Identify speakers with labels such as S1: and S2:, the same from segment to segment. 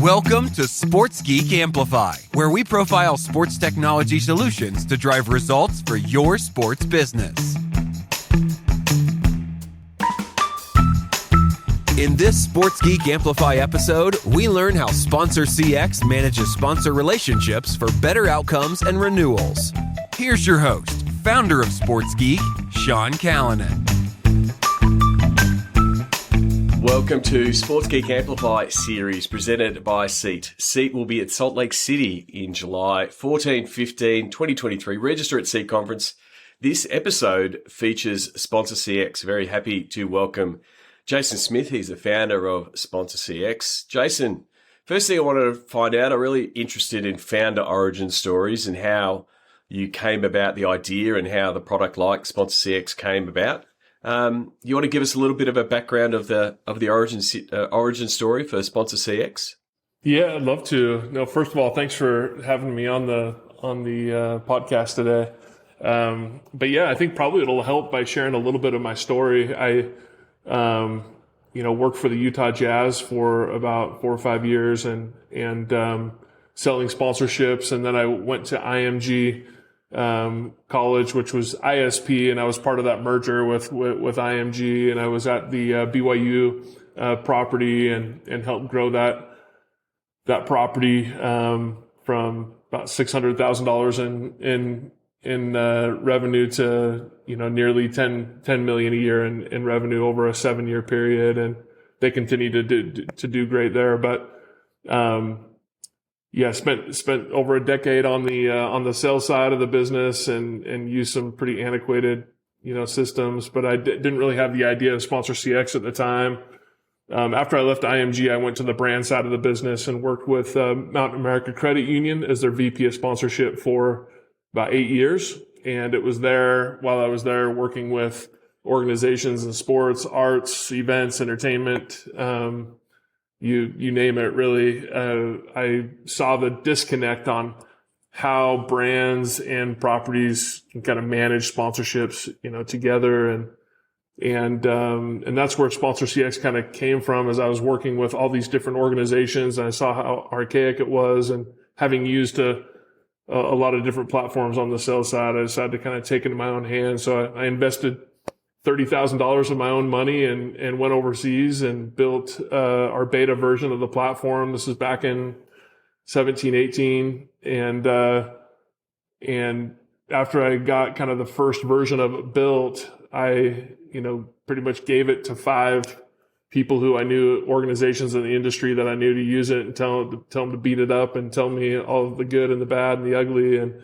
S1: Welcome to Sports Geek Amplify, where we profile sports technology solutions to drive results for your sports business. In this Sports Geek Amplify episode, we learn how Sponsor CX manages sponsor relationships for better outcomes and renewals. Here's your host, founder of Sports Geek, Sean Callanan.
S2: Welcome to Sports Geek Amplify series presented by Seat. Seat will be at Salt Lake City in July 14, 15, 2023. Register at Seat Conference. This episode features Sponsor CX. Very happy to welcome Jason Smith. He's the founder of Sponsor CX. Jason, first thing I wanted to find out, I'm really interested in founder origin stories and how you came about the idea and how the product like Sponsor CX came about. You want to give us a little bit of a background of the origin story for Sponsor CX?
S3: Yeah, I'd love to. No, first of all, thanks for having me on the podcast today. But yeah, I think probably it'll help by sharing a little bit of my story. I worked for the Utah Jazz for about 4 or 5 years and selling sponsorships, and then I went to IMG college, which was ISP, and I was part of that merger with IMG, and I was at the BYU property and helped grow that property from about $600,000 in revenue to nearly 10 million a year in revenue over a 7-year period, and they continue to do great there. But spent over a decade on the sales side of the business and used some pretty antiquated, systems, but I didn't really have the idea of Sponsor CX at the time. After I left IMG, I went to the brand side of the business and worked with Mountain America Credit Union as their VP of sponsorship for about 8 years. And it was there, while I was there, working with organizations in sports, arts, events, entertainment, you name it, really. I saw the disconnect on how brands and properties can kind of manage sponsorships, together. And that's where Sponsor CX kind of came from, as I was working with all these different organizations, and I saw how archaic it was. And having used a lot of different platforms on the sales side, I decided to kind of take it in my own hands. So I invested $30,000 of my own money and went overseas and built our beta version of the platform. This is back in 17, 18. And after I got kind of the first version of it built, I, pretty much gave it to 5 people who I knew, organizations in the industry that I knew, to use it and tell them to beat it up and tell me all of the good and the bad and the ugly. And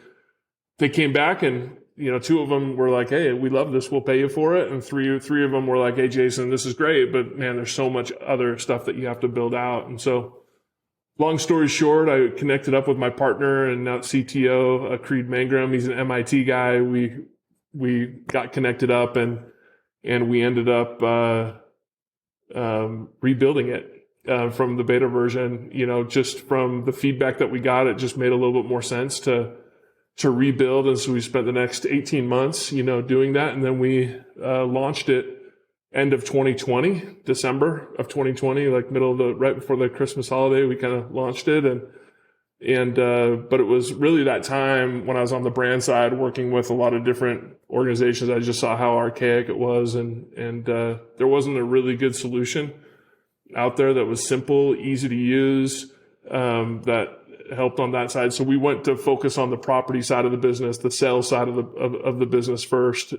S3: they came back, and 2 of them were like, "Hey, we love this. We'll pay you for it." And three of them were like, "Hey, Jason, this is great, but man, there's so much other stuff that you have to build out." And so, long story short, I connected up with my partner and now CTO, Creed Mangrum. He's an MIT guy. We got connected up and we ended up rebuilding it from the beta version. Just from the feedback that we got, it just made a little bit more sense to rebuild. And so we spent the next 18 months, doing that. And then we launched it end of 2020, December of 2020, like right before the Christmas holiday, we kind of launched it. But it was really that time when I was on the brand side working with a lot of different organizations. I just saw how archaic it was, and there wasn't a really good solution out there that was simple, easy to use, that helped on that side. So we went to focus on the property side of the business, the sales side of the business first.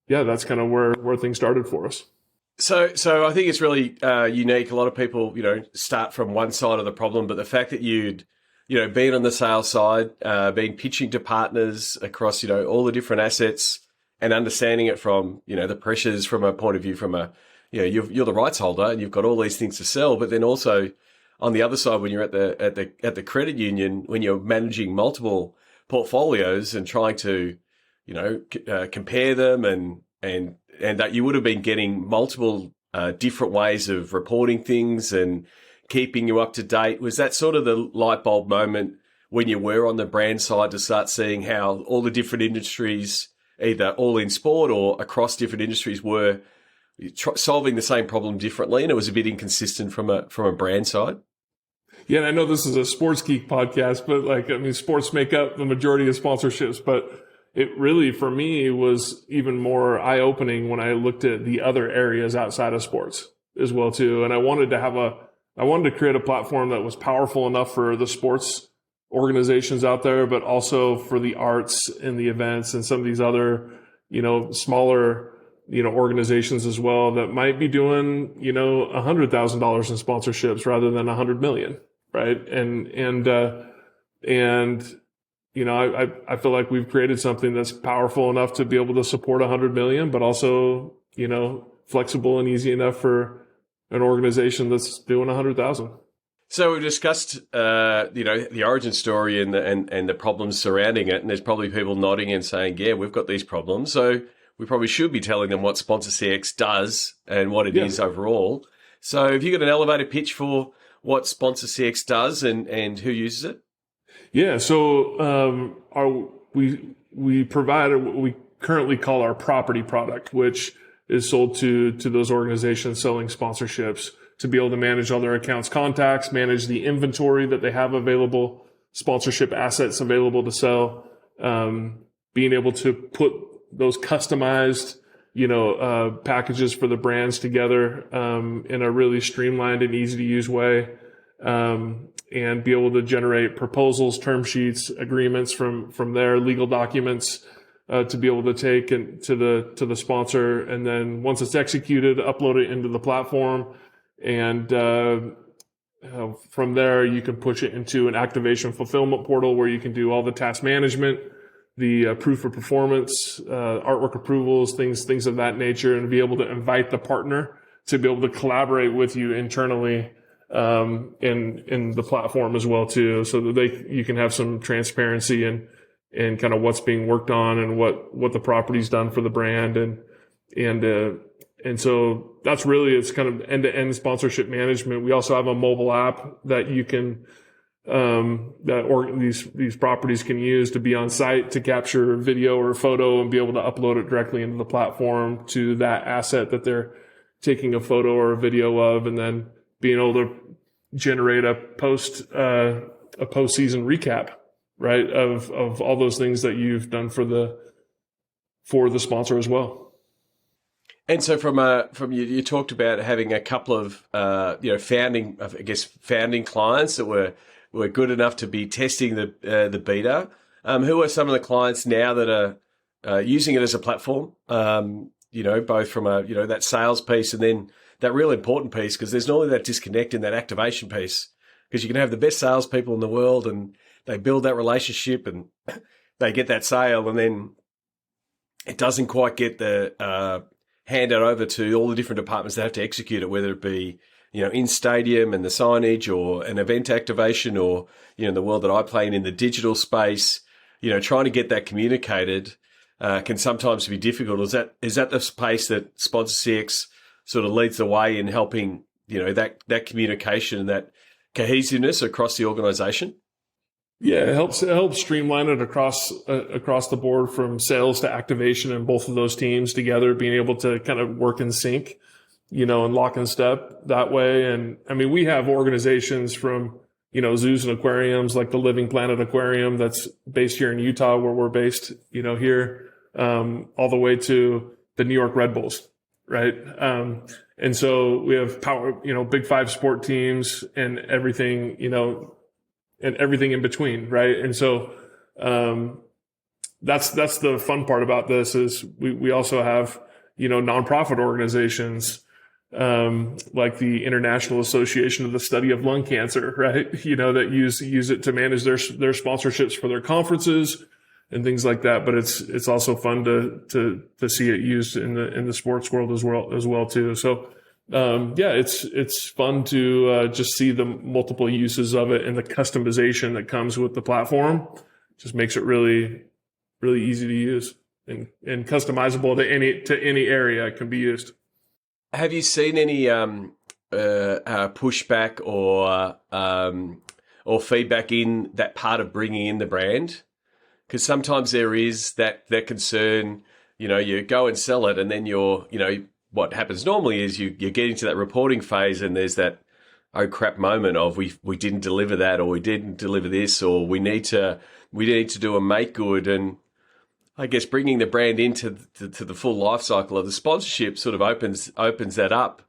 S3: That's kind of where things started for us.
S2: So I think it's really unique. A lot of people, start from one side of the problem, but the fact that you'd, been on the sales side, been pitching to partners across, all the different assets and understanding it from, the pressures from a point of view you're the rights holder and you've got all these things to sell, but then also on the other side, when you're at the credit union, when you're managing multiple portfolios and trying to, compare them and that you would have been getting multiple different ways of reporting things and keeping you up to date. Was that sort of the light bulb moment when you were on the brand side to start seeing how all the different industries, either all in sport or across different industries, were solving the same problem differently, and it was a bit inconsistent from a brand side.
S3: Yeah, and I know this is a Sports Geek podcast, but sports make up the majority of sponsorships, but it really, for me, was even more eye-opening when I looked at the other areas outside of sports as well, too. And I wanted to create a platform that was powerful enough for the sports organizations out there, but also for the arts and the events and some of these other, smaller, organizations as well that might be doing, $100,000 in sponsorships rather than $100 million. Right. I feel like we've created something that's powerful enough to be able to support 100 million, but also, flexible and easy enough for an organization that's doing 100,000.
S2: So we've discussed, the origin story and the problems surrounding it. And there's probably people nodding and saying, yeah, we've got these problems. So we probably should be telling them what Sponsor CX does and what it is overall. So have you got an elevator pitch for what Sponsor CX does and who uses it?
S3: Yeah. So, we provide what we currently call our property product, which is sold to those organizations selling sponsorships to be able to manage all their accounts contacts, manage the inventory that they have available, sponsorship assets available to sell, being able to put those customized, packages for the brands together, in a really streamlined and easy to use way. And be able to generate proposals, term sheets, agreements from their legal documents, to be able to take and to the sponsor. And then once it's executed, upload it into the platform. And, from there, you can push it into an activation fulfillment portal where you can do all the task management, the proof of performance, artwork approvals, things of that nature, and be able to invite the partner to be able to collaborate with you internally in the platform as well too, so that you can have some transparency and kind of what's being worked on and what the property's done for the brand and so that's really, it's kind of end-to-end sponsorship management. We also have a mobile app that you can these properties can use to be on site to capture video or photo and be able to upload it directly into the platform to that asset that they're taking a photo or a video of, and then being able to generate a postseason recap, right, of all those things that you've done for the sponsor as well.
S2: And so from you talked about having a couple of founding clients that were good enough to be testing the beta. Who are some of the clients now that are using it as a platform? Both from that sales piece and then that real important piece, because there's normally that disconnect in that activation piece, because you can have the best salespeople in the world and they build that relationship and they get that sale, and then it doesn't quite get the handed over to all the different departments that have to execute it, whether it be in stadium and the signage, or an event activation, or in the world that I play in the digital space. Trying to get that communicated can sometimes be difficult. Is that the space that Sponsor CX sort of leads the way in helping, that communication and that cohesiveness across the organization?
S3: Yeah, it helps streamline it across the board, from sales to activation, and both of those teams together being able to kind of work in sync, and lock in step that way. And I mean, we have organizations from, zoos and aquariums like the Living Planet Aquarium that's based here in Utah, where we're based, here, all the way to the New York Red Bulls. Right. And so we have Big Five sport teams and everything, and everything in between. Right. And so, that's the fun part about this is we also have, nonprofit organizations, like the International Association of the Study of Lung Cancer, right? That use it to manage their sponsorships for their conferences and things like that. But it's also fun to see it used in the sports world as well too. So, it's fun to just see the multiple uses of it and the customization that comes with the platform. Just makes it really, really easy to use and customizable to any area it can be used.
S2: Have you seen any pushback or feedback in that part of bringing in the brand? Because sometimes there is that concern. You go and sell it, and then you're what happens normally is you're getting to that reporting phase, and there's that oh crap moment of we didn't deliver that, or we didn't deliver this, or we need to do a make good. And I guess bringing the brand into the full life cycle of the sponsorship sort of opens that up.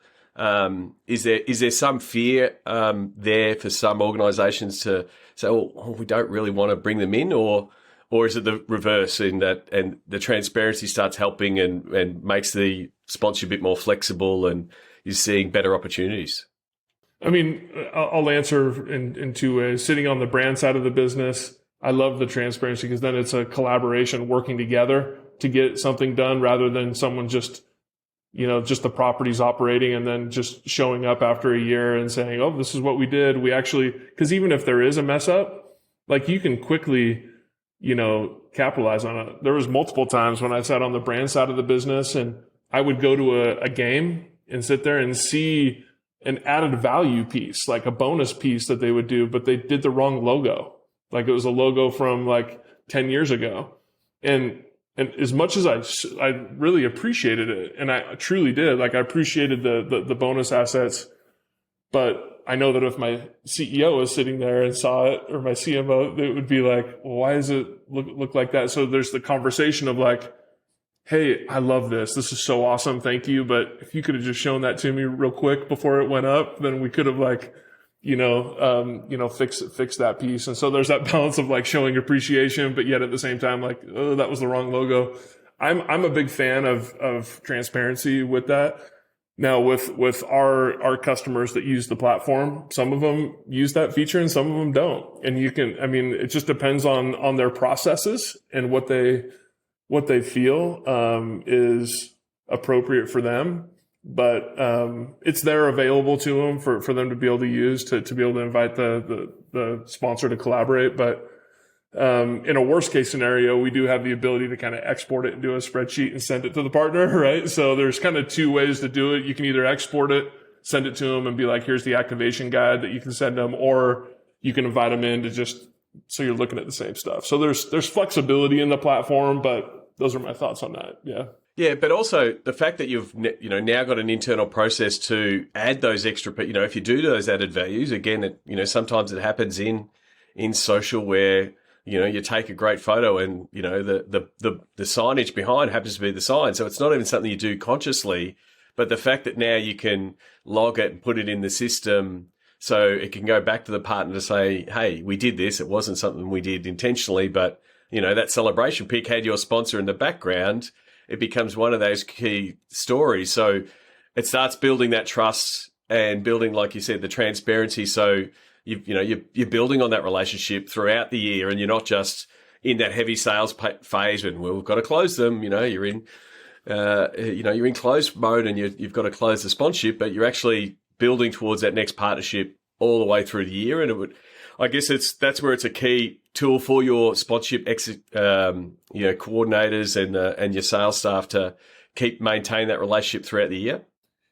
S2: Is there some fear there for some organisations to say, oh, we don't really want to bring them in, or is it the reverse in that, and the transparency starts helping and makes the sponsorship a bit more flexible, and you're seeing better opportunities?
S3: I mean, I'll answer in two ways. Sitting on the brand side of the business, I love the transparency because then it's a collaboration working together to get something done rather than someone just the property's operating and then just showing up after a year and saying, oh, this is what we did. We actually, because even if there is a mess up, like you can quickly, capitalize on it. There was multiple times when I sat on the brand side of the business and I would go to a game and sit there and see an added value piece, like a bonus piece that they would do, but they did the wrong logo. Like it was a logo from like 10 years ago. And as much as I really appreciated it, and I truly did, like I appreciated the bonus assets, but I know that if my CEO was sitting there and saw it, or my CMO, it would be like, well, why does it look like that? So there's the conversation of like, hey, I love this. This is so awesome. Thank you. But if you could have just shown that to me real quick before it went up, then we could have like, fix that piece. And so there's that balance of like showing appreciation, but yet at the same time, like, oh, that was the wrong logo. I'm a big fan of transparency with that. Now with our customers that use the platform, some of them use that feature and some of them don't. And it just depends on their processes and what they feel is appropriate for them. But it's there available to them for them to be able to use to be able to invite the sponsor to collaborate. But in a worst case scenario, we do have the ability to kind of export it into a spreadsheet and send it to the partner, right? So there's kind of two ways to do it. You can either export it, send it to them and be like, here's the activation guide that you can send them, or you can invite them in to just, so you're looking at the same stuff. So there's flexibility in the platform, but those are my thoughts on that. Yeah.
S2: Yeah, but also the fact that you've now got an internal process to add those extra, if you do those added values, again, sometimes it happens in social where you take a great photo and the signage behind happens to be the sign, so it's not even something you do consciously, but the fact that now you can log it and put it in the system, so it can go back to the partner to say, hey, we did this. It wasn't something we did intentionally, but that celebration pic had your sponsor in the background. It becomes one of those key stories. So it starts building that trust and building, like you said, the transparency. So you're building on that relationship throughout the year, and you're not just in that heavy sales phase when we've got to close them. You're in closed mode and you've got to close the sponsorship, but you're actually building towards that next partnership all the way through the year. And that's where it's a key tool for your sponsorship coordinators and your sales staff to maintain that relationship throughout the year.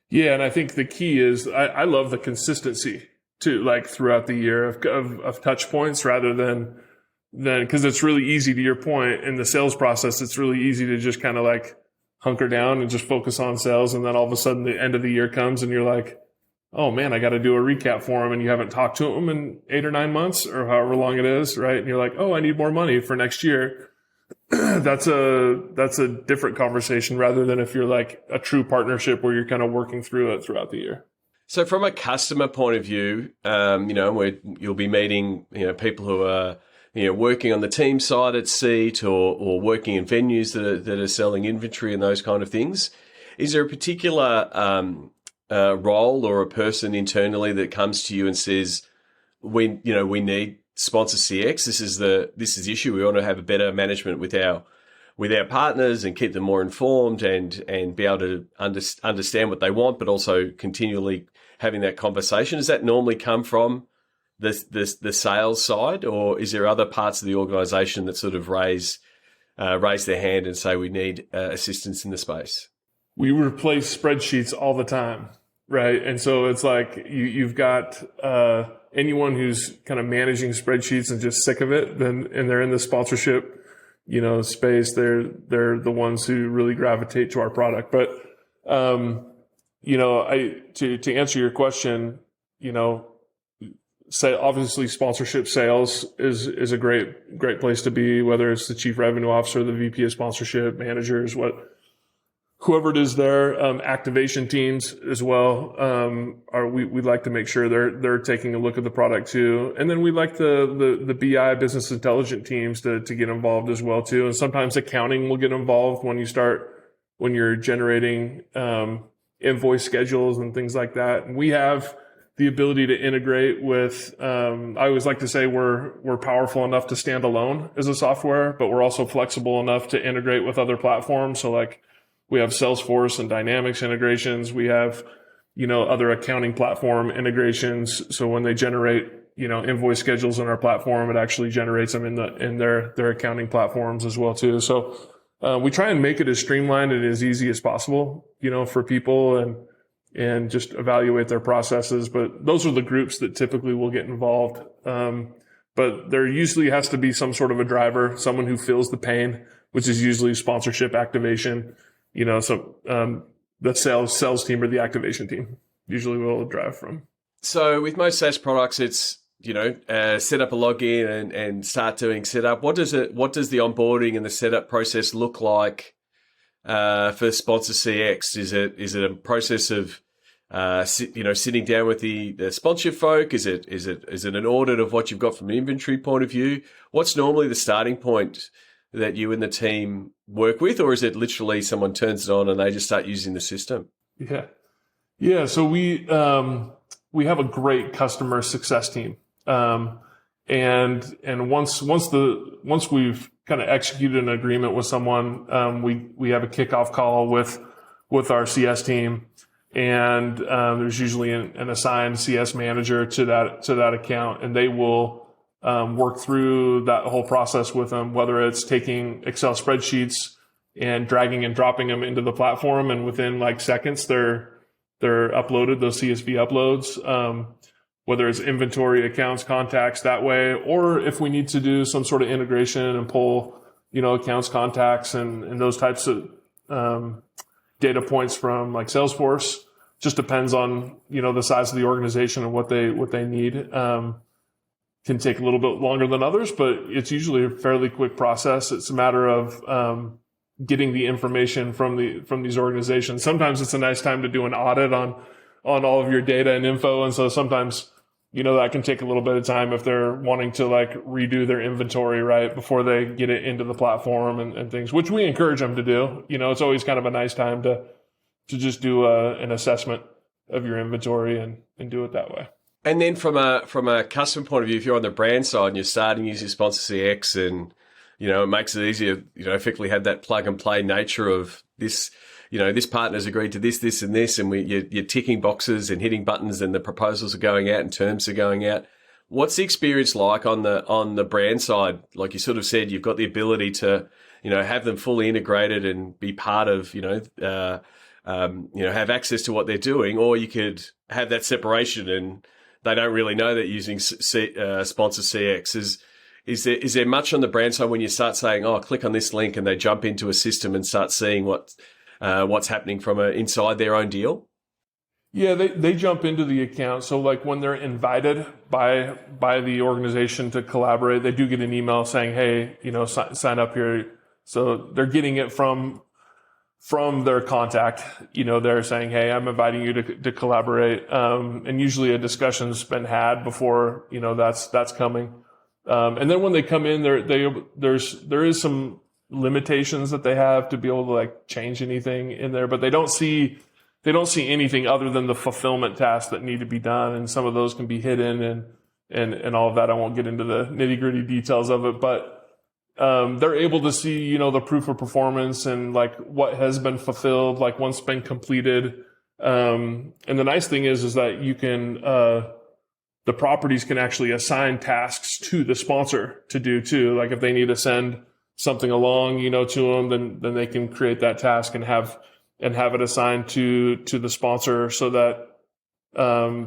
S3: Yeah, and I think the key is I love the consistency too, like throughout the year of touch points, rather than because it's really easy, to your point, in the sales process, it's really easy to just kind of like hunker down and just focus on sales, and then all of a sudden the end of the year comes and you're like, oh man, I got to do a recap for them, and you haven't talked to them in 8 or 9 months or however long it is, right? And you're like, oh, I need more money for next year. That's a different conversation rather than if you're like a true partnership where you're kind of working through it throughout the year.
S2: So from a customer point of view, where you'll be meeting, people who are, working on the team side at Seat or working in venues that are selling inventory and those kind of things. Is there a particular role or a person internally that comes to you and says, we need sponsor CX. This is the issue. We want to have a better management with our partners and keep them more informed and be able to understand what they want, but also continually having that conversation. Does that normally come from the sales side, or is there other parts of the organization that sort of raise their hand and say we need assistance in the space?
S3: We replace spreadsheets all the time, right? And so it's like you've got anyone who's kind of managing spreadsheets and just sick of it, and they're in the sponsorship, space. They're the ones who really gravitate to our product. But To answer your question, say obviously sponsorship sales is a great place to be, whether it's the chief revenue officer, the VP of sponsorship, managers, whoever it is there. Activation teams as well. We'd like to make sure they're taking a look at the product too. And then we like the BI, business intelligence teams to get involved as well too. And sometimes accounting will get involved when you're generating, invoice schedules and things like that. And we have the ability to integrate with, I always like to say we're powerful enough to stand alone as a software, but we're also flexible enough to integrate with other platforms. So like we have Salesforce and Dynamics integrations. We have, other accounting platform integrations. So when they generate, invoice schedules on our platform, it actually generates them in their accounting platforms as well too. So, we try and make it as streamlined and as easy as possible, for people and just evaluate their processes. But those are the groups that typically will get involved. But there usually has to be some sort of a driver, someone who feels the pain, which is usually sponsorship activation. The sales team or the activation team usually will drive from.
S2: So with most SaaS products, it's, set up a login and start doing setup. What does the onboarding and the setup process look like for Sponsor CX? Is it a process of sitting down with the sponsorship folk? Is it an audit of what you've got from an inventory point of view? What's normally the starting point that you and the team work with, or is it literally someone turns it on and they just start using the system?
S3: Yeah. So we have a great customer success team. And once we've kind of executed an agreement with someone, we have a kickoff call with our CS team, and there's usually an assigned CS manager to that account, and they will work through that whole process with them, whether it's taking Excel spreadsheets and dragging and dropping them into the platform, and within like seconds they're uploaded, those CSV uploads. Whether it's inventory, accounts, contacts that way, or if we need to do some sort of integration and pull, accounts, contacts, and those types of data points from like Salesforce. Just depends on, the size of the organization and what they need. Can take a little bit longer than others, but it's usually a fairly quick process. It's a matter of getting the information from these organizations. Sometimes it's a nice time to do an audit on all of your data and info, and so sometimes that can take a little bit of time if they're wanting to like redo their inventory right before they get it into the platform and things, which we encourage them to do. It's always kind of a nice time to just do an assessment of your inventory and do it that way.
S2: And then from a customer point of view, if you're on the brand side and you're starting to use your Sponsor CX, and it makes it easier, effectively have that plug and play nature of this. This partner's agreed to this, and this, and you're ticking boxes and hitting buttons, and the proposals are going out and terms are going out. What's the experience like on the brand side? Like you sort of said, you've got the ability to, have them fully integrated and be part of, have access to what they're doing, or you could have that separation and they don't really know that using Sponsor CX. Is there much on the brand side when you start saying, oh, click on this link, and they jump into a system and start seeing what's happening from inside their own deal?
S3: Yeah, they jump into the account. So like when they're invited by the organization to collaborate, they do get an email saying, hey, sign up here. So they're getting it from their contact. They're saying, hey, I'm inviting you to collaborate. And usually a discussion's been had before, that's coming. And then when they come in, there is some limitations that they have to be able to like change anything in there, but they don't see anything other than the fulfillment tasks that need to be done, and some of those can be hidden and all of that. I won't get into the nitty-gritty details of it, but they're able to see the proof of performance and like what has been fulfilled, like what's been completed. And the nice thing is that you can the properties can actually assign tasks to the sponsor to do too. Like if they need to send something along, to them, then they can create that task and have it assigned to the sponsor, so that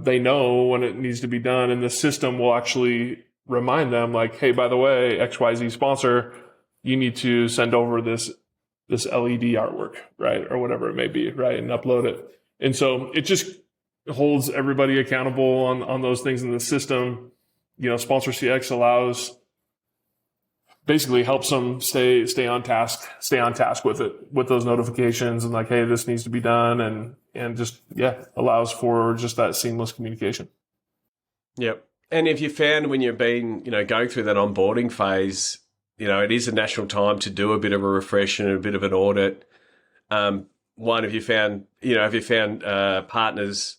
S3: they know when it needs to be done. And the system will actually remind them like, hey, by the way, XYZ sponsor, you need to send over this this LED artwork, right? Or whatever it may be, right? And upload it. And so it just holds everybody accountable on those things in the system. Sponsor CX basically helps them stay on task with it, with those notifications and like, hey, this needs to be done. And just, allows for just that seamless communication.
S2: Yep. And if you found when you've been, going through that onboarding phase, it is a natural time to do a bit of a refresh and a bit of an audit. Have you found partners,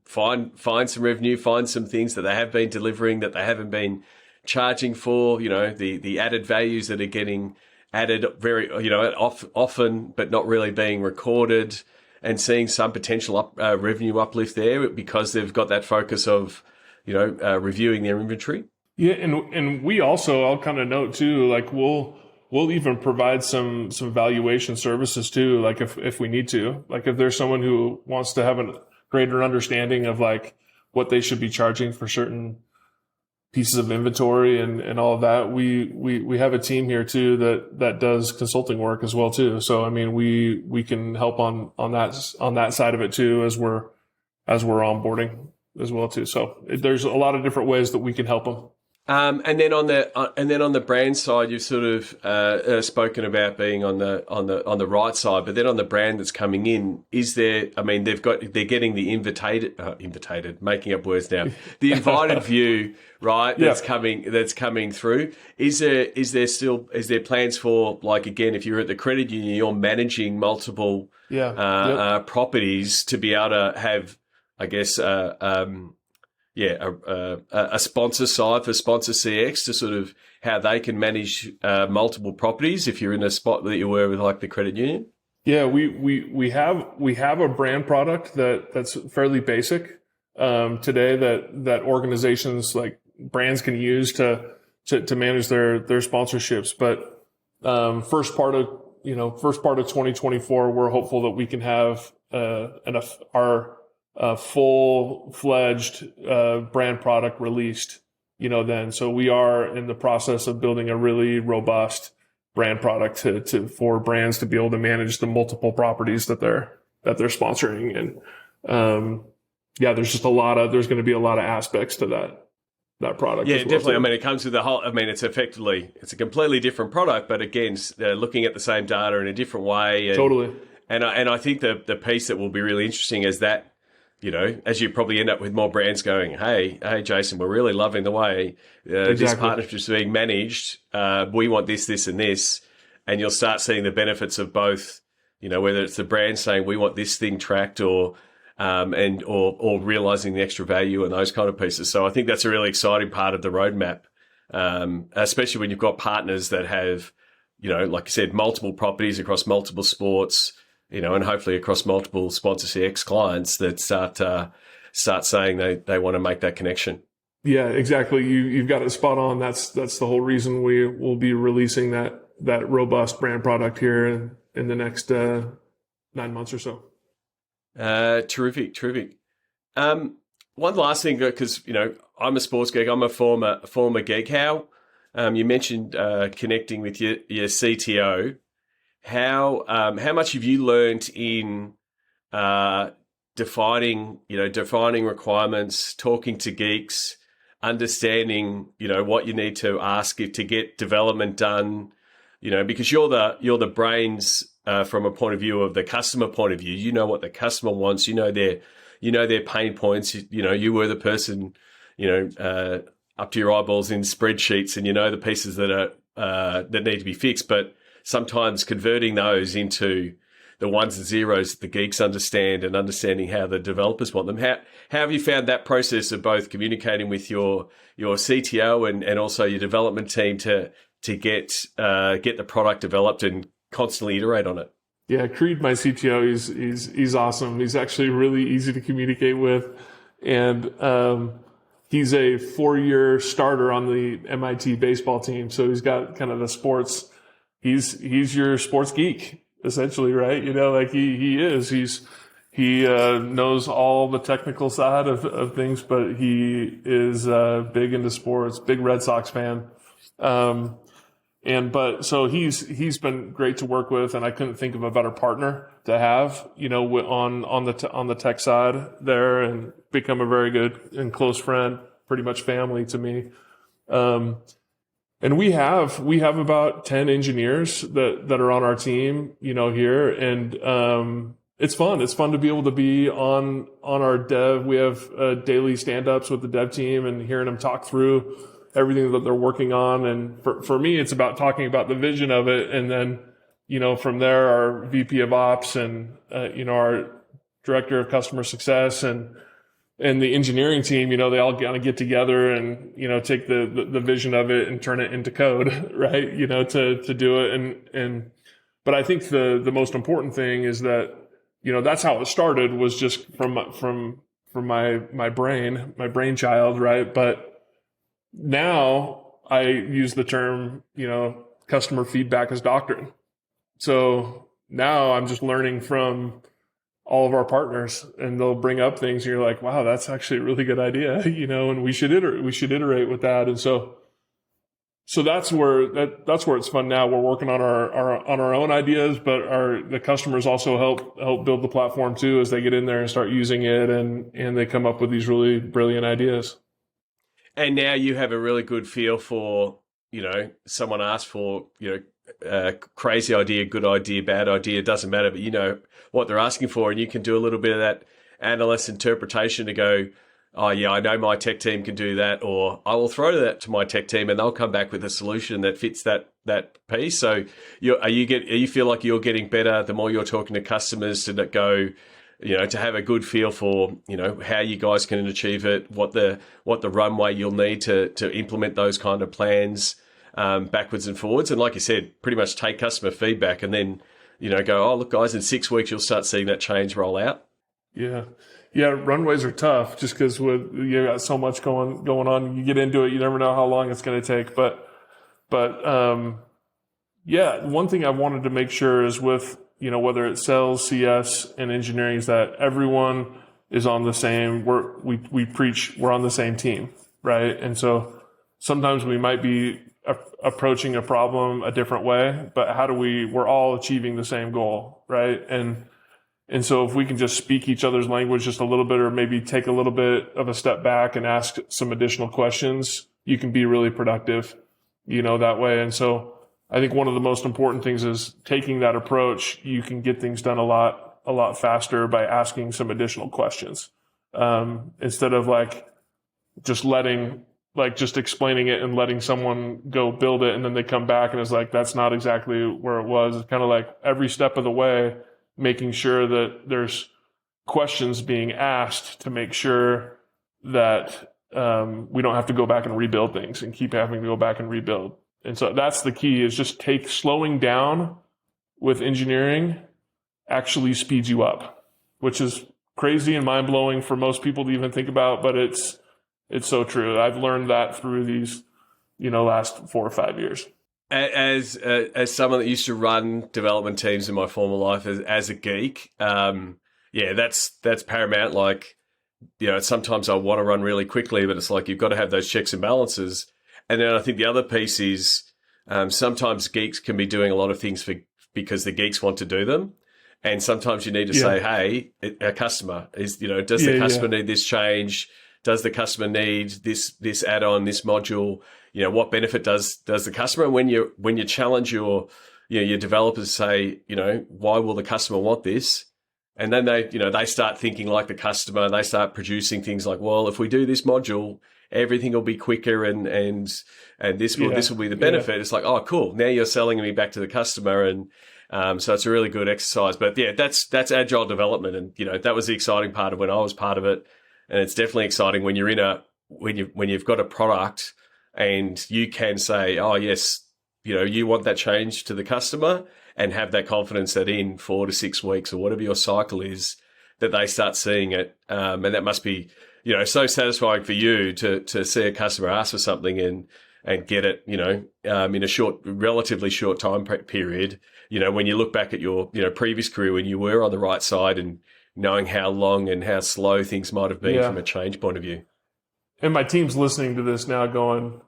S2: find some revenue, find some things that they have been delivering that they haven't been charging for, the added values that are getting added very, often, but not really being recorded, and seeing some potential revenue uplift there because they've got that focus of, reviewing their inventory.
S3: Yeah. And we also, I'll kind of note too, like we'll even provide some valuation services too. Like if we need to, like if there's someone who wants to have a greater understanding of like what they should be charging for certain pieces of inventory and all of that, we have a team here too that does consulting work as well too. So I mean, we can help on that side of it too as we're onboarding as well too. So there's a lot of different ways that we can help them.
S2: And then on the brand side, you've sort of spoken about being on the right side, but then on the brand that's coming in, is there? I mean, they're getting the invited, making up words now. The invited view, right? That's coming through. Is there plans for, like, again, if you're at the credit union, you're managing multiple properties to be able to have, I guess, a sponsor side for Sponsor CX to sort of how they can manage multiple properties if you're in a spot that you were with like the credit union?
S3: Yeah, we have a brand product that's fairly basic today that organizations like brands can use to manage their sponsorships. But first part of 2024, we're hopeful that we can have our full-fledged brand product released, then. So we are in the process of building a really robust brand product for brands to be able to manage the multiple properties that they're sponsoring. And there's going to be a lot of aspects to that product.
S2: Yeah,
S3: as well.
S2: definitely. I mean, it comes with it's a completely different product, but again, looking at the same data in a different way.
S3: Totally.
S2: And I think the piece that will be really interesting is that, as you probably end up with more brands going, hey, Jason, we're really loving the way this partnership is being managed. We want this, this, and this. And you'll start seeing the benefits of both, whether it's the brand saying we want this thing tracked or realizing the extra value and those kind of pieces. So I think that's a really exciting part of the roadmap, especially when you've got partners that have, like I said, multiple properties across multiple sports, and hopefully across multiple Sponsor CX clients that start saying they want to make that connection.
S3: Yeah, exactly. You've got it spot on. That's the whole reason we will be releasing that robust brand product here in the next 9 months or so.
S2: Terrific. One last thing, because I'm a sports geek. I'm a former geek. How you mentioned connecting with your CTO. How much have you learned in defining requirements, talking to geeks, understanding what you need to ask to get development done? Because you're the brains from a point of view of the customer point of view. You know what the customer wants. You know their pain points. You were the person up to your eyeballs in spreadsheets, and the pieces that are that need to be fixed, but sometimes converting those into the ones and zeros that the geeks understand and understanding how the developers want them. How have you found that process of both communicating with your CTO and also your development team to get the product developed and constantly iterate on it?
S3: Yeah, Creed, my CTO, he's awesome. He's actually really easy to communicate with, and he's a 4-year starter on the MIT baseball team. So he's got kind of the sports. He's your sports geek, essentially, right? Like he is. He knows all the technical side of things, but he is big into sports, big Red Sox fan. So he's been great to work with, and I couldn't think of a better partner to have, on the tech side there, and become a very good and close friend, pretty much family to me. And we have about 10 engineers that are on our team, here, and it's fun. It's fun to be able to be on our dev. We have daily stand-ups with the dev team and hearing them talk through everything that they're working on. And for me, it's about talking about the vision of it. And then, from there, our VP of Ops and, our Director of Customer Success and the engineering team, they all kind of get together and, take the vision of it and turn it into code, right? To do it. But I think the most important thing is that, that's how it started, was just from my brainchild, right? But now I use the term, customer feedback as doctrine. So now I'm just learning from all of our partners, and they'll bring up things and you're like, wow, that's actually a really good idea, and we should iterate with that. And so that's where it's fun now. We're working on our own ideas, but the customers also help build the platform too, as they get in there and start using it, and they come up with these really brilliant ideas.
S2: And now you have a really good feel for, someone asked for, crazy idea, good idea, bad idea, it doesn't matter, but you know what they're asking for, and you can do a little bit of that analyst interpretation to go, oh yeah, I know my tech team can do that, or I will throw that to my tech team and they'll come back with a solution that fits that piece. So you feel like you're getting better the more you're talking to customers to go, to have a good feel for, how you guys can achieve it, what the runway you'll need to implement those kind of plans backwards and forwards. And like you said, pretty much take customer feedback and then, go, oh, look, guys, in 6 weeks, you'll start seeing that change roll out.
S3: Yeah. Yeah. Runways are tough just because you got so much going on. You get into it, you never know how long it's going to take. But yeah, one thing I wanted to make sure is with, whether it's sales, CS, and engineering, is that everyone is on the same, we preach, we're on the same team, right? And so sometimes we might be approaching a problem a different way, but we're all achieving the same goal, right? And so if we can just speak each other's language just a little bit, or maybe take a little bit of a step back and ask some additional questions, you can be really productive, that way. And so I think one of the most important things is taking that approach. You can get things done a lot faster by asking some additional questions, instead of just explaining it and letting someone go build it. And then they come back and it's like, that's not exactly where it was. It's kind of like every step of the way, making sure that there's questions being asked to make sure that we don't have to go back and rebuild things and keep having to go back and rebuild. And so that's the key, is just slowing down with engineering actually speeds you up, which is crazy and mind blowing for most people to even think about, but it's so true. I've learned that through these, last 4 or 5 years.
S2: As someone that used to run development teams in my former life as a geek, that's paramount. Like, sometimes I want to run really quickly, but it's like you've got to have those checks and balances. And then I think the other piece is sometimes geeks can be doing a lot of things because the geeks want to do them. And sometimes you need to say, hey, a customer does the customer need this change? Does the customer need this add-on, this module? What benefit does the customer? And when you challenge your developers, say, why will the customer want this? And then they start thinking like the customer. They start producing things like, well, if we do this module, everything will be quicker and this will be the benefit. It's like, oh, cool. Now you're selling me back to the customer. And so it's a really good exercise. But yeah, that's agile development. And, that was the exciting part of when I was part of it. And it's definitely exciting when you're when you've got a product and you can say, oh yes, you want that change to the customer, and have that confidence that in 4 to 6 weeks or whatever your cycle is, that they start seeing it. And that must be, so satisfying for you to see a customer ask for something and get it, in a relatively short time period. When you look back at your, previous career when you were on the right side and knowing how long and how slow things might have been from a change point of view.
S3: And my team's listening to this now going,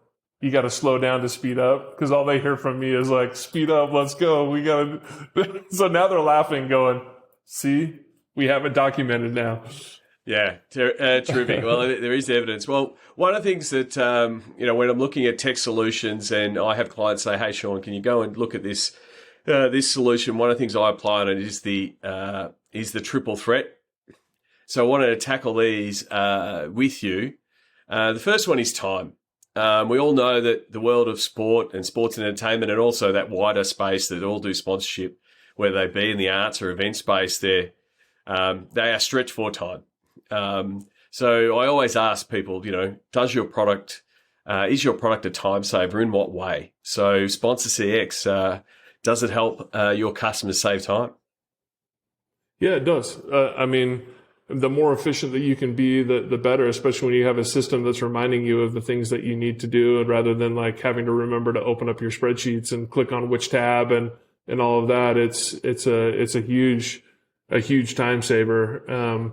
S3: you got to slow down to speed up, because all they hear from me is like, speed up, let's go. We got to. So now they're laughing, going, see, we have it documented now.
S2: Yeah, terrific. Well, there is evidence. Well, one of the things that, when I'm looking at tech solutions and I have clients say, hey, Sean, can you go and look at this solution? One of the things I apply on it is the triple threat. So I wanted to tackle these with you. The first one is time. We all know that the world of sport and sports and entertainment, and also that wider space that all do sponsorship, whether they be in the arts or event space, they are stretched for time. So I always ask people, is your product a time saver? In what way? So Sponsor CX, does it help your customers save time?
S3: Yeah, it does. The more efficient that you can be, the better, especially when you have a system that's reminding you of the things that you need to do, and rather than like having to remember to open up your spreadsheets and click on which tab and all of that. It's a huge time saver.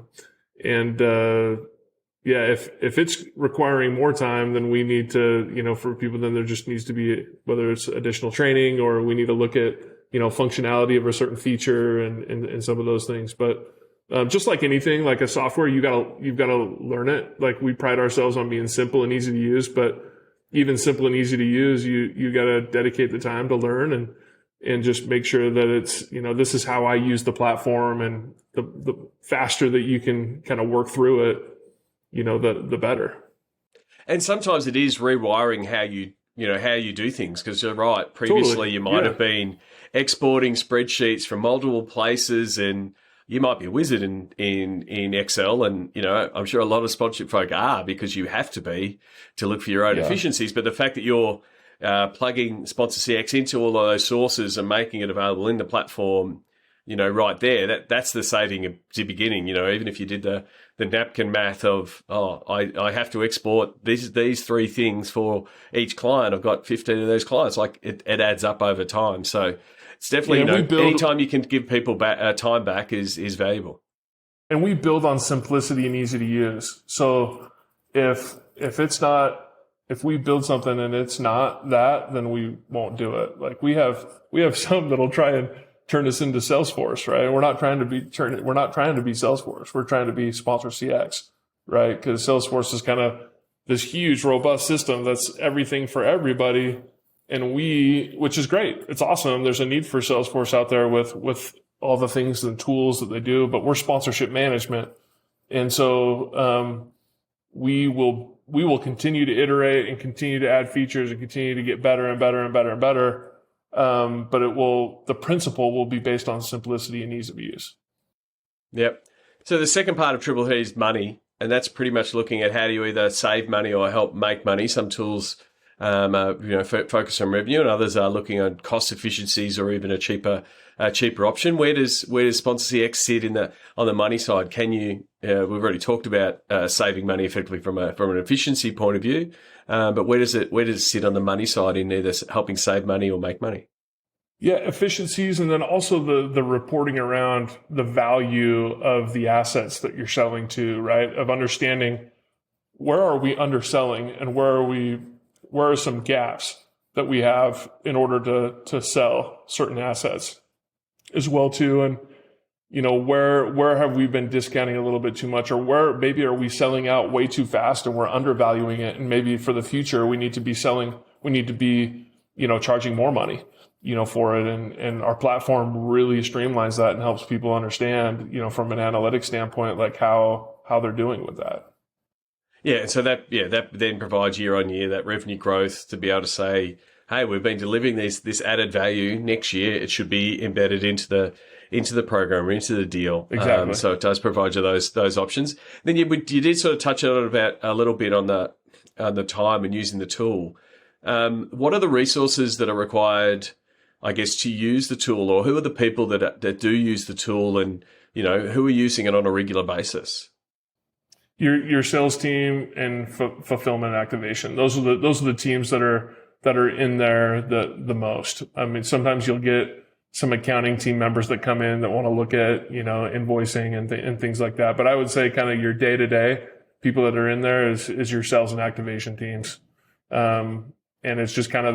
S3: If it's requiring more time, then we need to, for people, then there just needs to be, whether it's additional training or we need to look at, functionality of a certain feature and some of those things. But just like anything, like a software, you've got to learn it. Like, we pride ourselves on being simple and easy to use, but even simple and easy to use, you got to dedicate the time to learn and just make sure that it's, this is how I use the platform, and the faster that you can kind of work through it, the better.
S2: And sometimes it is rewiring how you do things, because you're right. Previously,
S3: Totally.
S2: You might have been exporting spreadsheets from multiple places, and you might be a wizard in Excel, and I'm sure a lot of sponsorship folk are, because you have to be to look for your own efficiencies. But the fact that you're plugging Sponsor CX into all of those sources and making it available in the platform, right there, that's the saving at the beginning. Even if you did the napkin math of, I have to export these three things for each client. I've got 15 of those clients. Like, it adds up over time. So it's definitely, anytime you can give people time back is valuable.
S3: And we build on simplicity and easy to use. So if we build something and it's not that, then we won't do it. Like, we have some that'll try and turn us into Salesforce, right? We're not trying to be Salesforce. We're trying to be Sponsor CX, right? Because Salesforce is kind of this huge, robust system that's everything for everybody. And which is great. It's awesome. There's a need for Salesforce out there with all the things and tools that they do, but we're sponsorship management. And so, we will continue to iterate and continue to add features and continue to get better and better and better and better. But the principle will be based on simplicity and ease of use. Yep.
S2: So the second part of Triple T is money, and that's pretty much looking at how do you either save money or help make money. Some tools, focus on revenue, and others are looking on cost efficiencies or even a cheaper option. Where does Sponsor CX sit on the money side? Can you? We've already talked about saving money effectively from an efficiency point of view, but where does it sit on the money side in either helping save money or make money?
S3: Yeah, efficiencies, and then also the reporting around the value of the assets that you're selling to, right? Of understanding where are we underselling and where are some gaps that we have in order to sell certain assets as well too. And, where have we been discounting a little bit too much, or where maybe are we selling out way too fast and we're undervaluing it? And maybe for the future, we need to be charging more money, for it. And our platform really streamlines that and helps people understand, from an analytics standpoint, like how they're doing with that.
S2: Yeah, so that then provides year on year that revenue growth to be able to say, hey, we've been delivering this added value. Next year, it should be embedded into the program or into the deal.
S3: Exactly.
S2: So it does provide you those options. Then you did sort of touch on it a little bit on the time and using the tool. What are the resources that are required, I guess, to use the tool, or who are the people that do use the tool, and who are using it on a regular basis?
S3: Your sales team and fulfillment activation. Those are the teams that are in there the most. I mean, sometimes you'll get some accounting team members that come in that want to look at, invoicing and things like that. But I would say kind of your day-to-day people that are in there is your sales and activation teams. and it's just kind of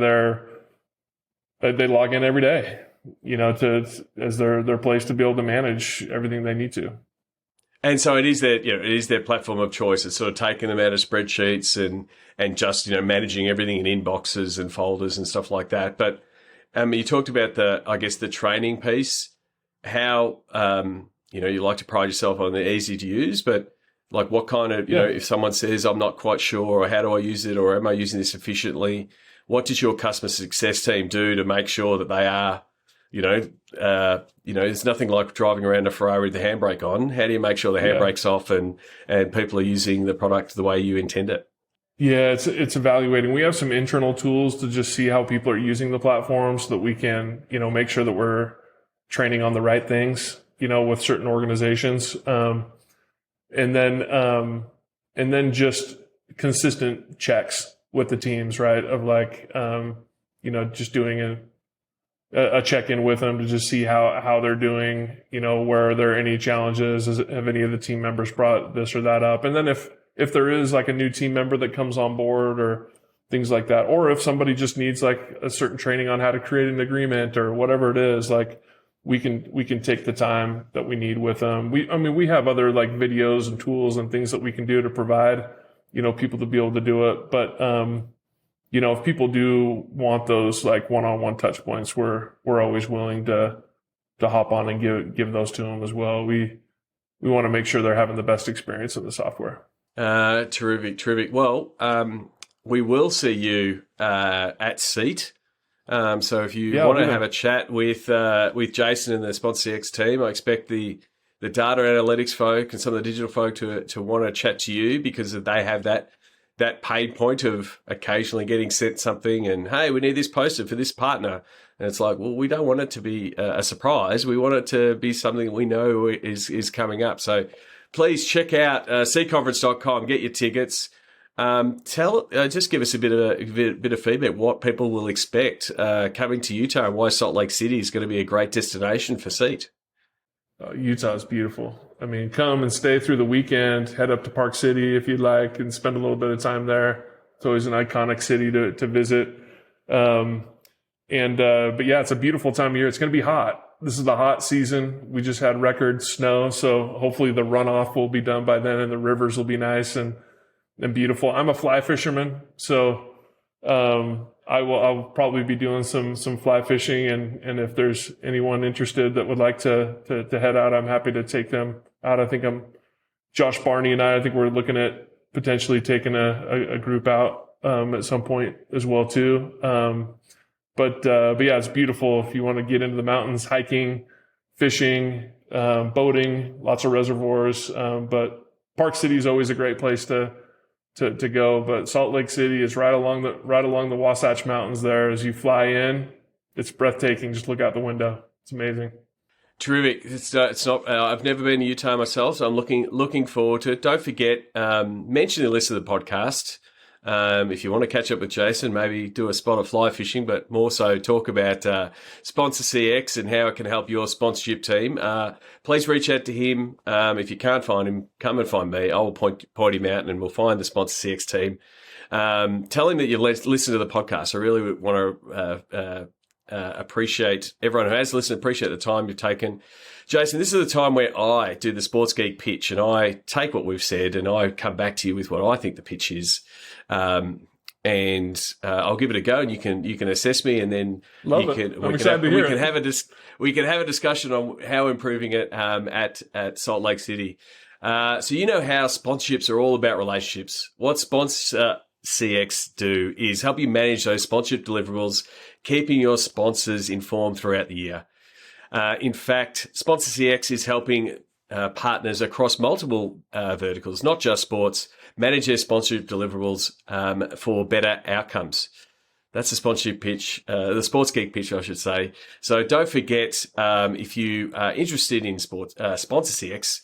S3: they log in every day, as their place to be able to manage everything they need to.
S2: And so it is their platform of choice. It's sort of taking them out of spreadsheets and just, managing everything in inboxes and folders and stuff like that. But you talked about the training piece, how, you like to pride yourself on the easy to use, but like what kind of, if someone says, I'm not quite sure, or how do I use it, or am I using this efficiently? What does your customer success team do to make sure that they are, there's nothing like driving around a Ferrari with the handbrake on. How do you make sure the handbrake's off and people are using the product the way you intend it?
S3: Yeah, it's evaluating. We have some internal tools to just see how people are using the platform so that we can, make sure that we're training on the right things, with certain organizations. And then just consistent checks with the teams, right? Of like, just doing a check-in with them to just see how they're doing, where are there any challenges? Have any of the team members brought this or that up? And then if there is like a new team member that comes on board or things like that, or if somebody just needs like a certain training on how to create an agreement or whatever it is, like we can take the time that we need with them. We have other like videos and tools and things that we can do to provide, people to be able to do it. But, if people do want those like one-on-one touch points, we're always willing to hop on and give those to them as well. We want to make sure they're having the best experience of the software.
S2: Terrific. Well, we will see you at Seat. So if you want to have a chat with Jason and the SponsorCX team, I expect the data analytics folk and some of the digital folk to want to chat to you because they have that pain point of occasionally getting sent something and, hey, we need this posted for this partner. And it's like, well, we don't want it to be a surprise. We want it to be something we know is coming up. So please check out cconference.com, get your tickets. Just give us a bit of feedback, what people will expect coming to Utah and why Salt Lake City is going to be a great destination for Seat.
S3: Utah is beautiful. I mean, come and stay through the weekend, head up to Park City if you'd like and spend a little bit of time there. It's always an iconic city to visit. But yeah, it's a beautiful time of year. It's going to be hot. This is the hot season. We just had record snow, so hopefully the runoff will be done by then and the rivers will be nice and beautiful. I'm a fly fisherman, so I'll probably be doing some fly fishing, and if there's anyone interested that would like to head out, I'm happy to take them out. I think Josh Barney and I think we're looking at potentially taking a group out at some point as well too. But yeah, it's beautiful if you want to get into the mountains, hiking, fishing, boating, lots of reservoirs. But Park City is always a great place to go, but Salt Lake City is right along the Wasatch Mountains there. As you fly in, it's breathtaking. Just look out the window. It's amazing.
S2: Terrific. It's not. I've never been to Utah myself, so I'm looking forward to it. Don't forget, mention the list of the podcast. If you want to catch up with Jason, maybe do a spot of fly fishing, but more so talk about SponsorCX and how it can help your sponsorship team. Please reach out to him. If you can't find him, come and find me. I will point him out and we'll find the SponsorCX team. Tell him that you listen to the podcast. I really want to appreciate everyone who has listened, appreciate the time you've taken. Jason, this is the time where I do the Sports Geek pitch and I take what we've said and I come back to you with what I think the pitch is. And I'll give it a go and you can assess me and then we can have a discussion on how improving it at Salt Lake City. So you know how sponsorships are all about relationships. What SponsorCX do is help you manage those sponsorship deliverables, keeping your sponsors informed throughout the year. In fact, SponsorCX is helping partners across multiple verticals, not just sports, manage their sponsorship deliverables for better outcomes. That's the sponsorship pitch, the Sports Geek pitch, I should say. So don't forget, if you are interested in SponsorCX,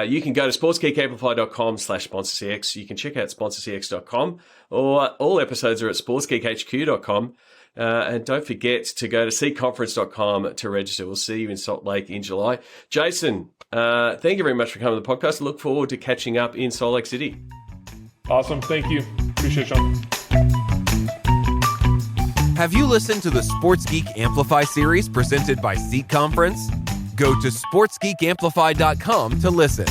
S2: you can go to sportsgeekamplify.com/SponsorCX. You can check out sponsorcx.com, or all episodes are at sportsgeekhq.com. And don't forget to go to cconference.com to register. We'll see you in Salt Lake in July. Jason, thank you very much for coming to the podcast. I look forward to catching up in Salt Lake City.
S3: Awesome. Thank you. Appreciate it, Sean.
S1: Have you listened to the Sports Geek Amplify series presented by Seat Conference? Go to sportsgeekamplify.com to listen.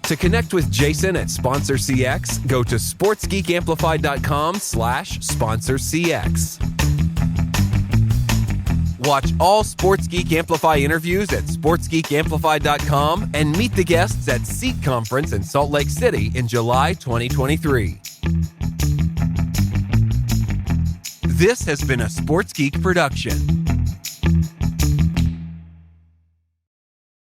S1: To connect with Jason at Sponsor CX, go to sportsgeekamplify.com/sponsorcx. Watch all Sports Geek Amplify interviews at sportsgeekamplify.com and meet the guests at Seat Conference in Salt Lake City in July 2023. This has been a Sports Geek production.